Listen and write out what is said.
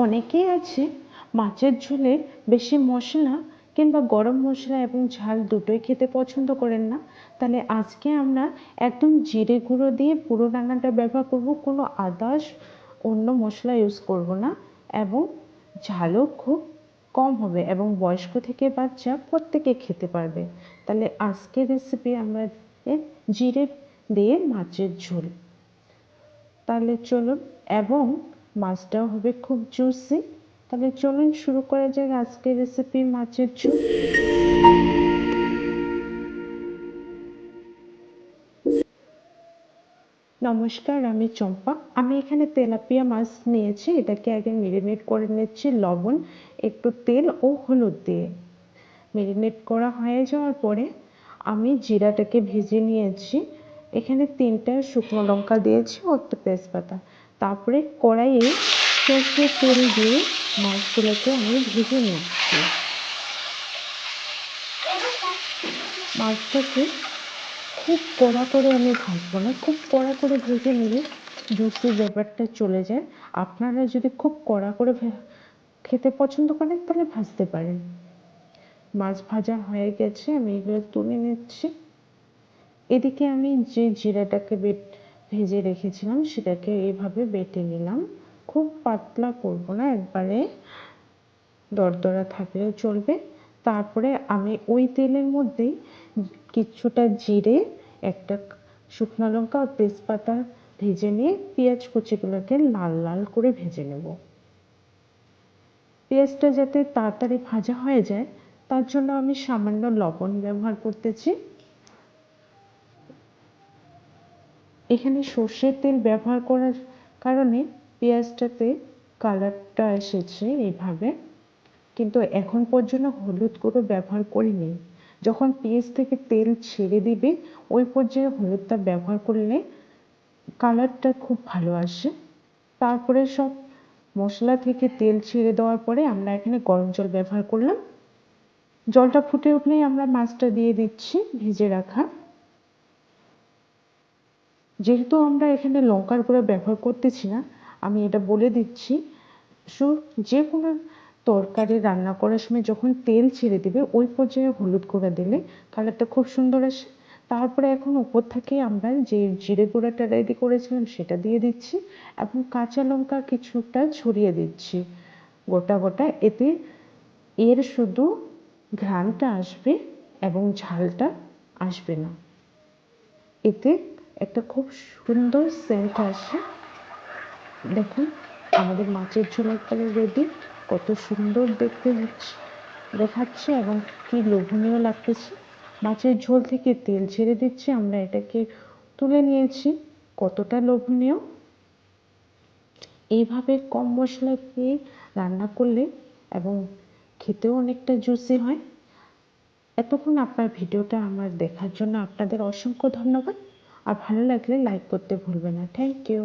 অনেকেই আছে মাছের ঝোলে বেশি মশলা কিংবা গরম মশলা এবং ঝাল দুটোই খেতে পছন্দ করেন না। তাহলে আজকে আমরা একদম জিরে গুঁড়ো দিয়ে পুরো রান্নাটা ব্যবহার করব, কোনো আদার্স অন্য মশলা ইউজ করব না, এবং ঝালও খুব কম হবে এবং বয়স্ক থেকে বাচ্চা প্রত্যেকে খেতে পারবে। তাহলে আজকের রেসিপি আমরা জিরে দিয়ে মাছের ঝোল। তাহলে চলুন, এবং মাছটাও হবে খুব জুসি। তাহলে চলুন শুরু করা যাক আজকের রেসিপি মাছের ঝোল। নমস্কার, আমি চম্পা। আমি এখানে তেলাপিয়া মাছ নিয়েছি, এটাকে আগে মেরিনেট করে নিচ্ছি লবণ, একটু তেল ও হলুদ দিয়ে। মেরিনেট করা হয়ে যাওয়ার পরে আমি জিরাটাকে ভেজে নিয়েছি। এখানে 3টা শুকনো লঙ্কা দিয়েছি ও একটা তেজপাতা। তারপরে কড়াইয়ে সরষের তেল দিয়ে মাছগুলোকে আমি ভেজে নিচ্ছি। মাছটাকে খুব কড়া করে আমি ভাজবো না, খুব কড়া করে ভেজে নিলে জুসি ব্যাপারটা চলে যায়। আপনারা যদি খুব কড়া করে খেতে পছন্দ করেন তাহলে ভাজতে পারেন। মাছ ভাজা হয়ে গেছে, আমি এগুলো তুলে নিচ্ছি। এদিকে আমি যে জিরাটাকে ভেজে রেখেছিলাম সেটাকে এইভাবে বেটে নিলাম। খুব পাতলা করব না, একবারে দরদরা থাকলেও চলবে। তারপরে আমি ওই তেলের মধ্যেই কিছুটা জিরে, একটা শুকনো লঙ্কা ও তেজপাতা ভেজে নিয়ে পেঁয়াজ কুচিগুলোকে লাল লাল করে ভেজে নেব। পেঁয়াজটা যাতে তাড়াতাড়ি ভাজা হয়ে যায় তার জন্য আমি সামান্য লবণ ব্যবহার করতেছি। এখানে সর্ষের তেল ব্যবহার করার কারণে পেঁয়াজটাতে কালারটা এসেছে এইভাবে, কিন্তু এখন পর্যন্ত হলুদ গুঁড়ো ব্যবহার করিনি। যখন পেঁয়াজ থেকে তেল ছেড়ে দিবে ওই পর্যায়ে হলুদটা ব্যবহার করলে কালারটা খুব ভালো আসে। তারপরে সব মশলা থেকে তেল ছেড়ে দেওয়ার পরে আমরা এখানে গরম জল ব্যবহার করলাম। জলটা ফুটে উঠলেই আমরা মাছটা দিয়ে দিচ্ছি ভেজে রাখা। যেহেতু আমরা এখানে লঙ্কার গুঁড়ো ব্যবহার করতেছি না, আমি এটা বলে দিচ্ছি, যে কোনো তরকারি রান্না করার সময় যখন তেল ছেড়ে দেবে ওই পর্যায়ে হলুদ গুঁড়া দিলে কালারটা খুব সুন্দর আসে। তারপরে এখন উপর থেকে আমরা যে জিরে গুঁড়াটা রেডি করেছিলাম সেটা দিয়ে দিচ্ছি এবং কাঁচা লঙ্কা কিছুটা ছড়িয়ে দিচ্ছি গোটা গোটা। এতে এর শুধু ঘ্রাণটা আসবে এবং ঝালটা আসবে না। এতে একটা খুব সুন্দর সেন্ট আসে। দেখুন আমাদের মাছের ঝোল একবারে রেডি। কত সুন্দর দেখতে দেখাচ্ছে এবং কি লোভনীয় লাগতেছে। মাছের ঝোল থেকে তেল ছেড়ে দিচ্ছে, আমরা এটাকে তুলে নিয়েছি। কতটা লোভনীয়! এইভাবে কম মশলা দিয়ে রান্না করলে এবং খেতেও অনেকটা জুসি হয়। এতক্ষণ আপনার ভিডিওটা আমার দেখার জন্য আপনাদের অসংখ্য ধন্যবাদ। আর ভালো লাগলে লাইক করতে ভুলবেন না। Thank you.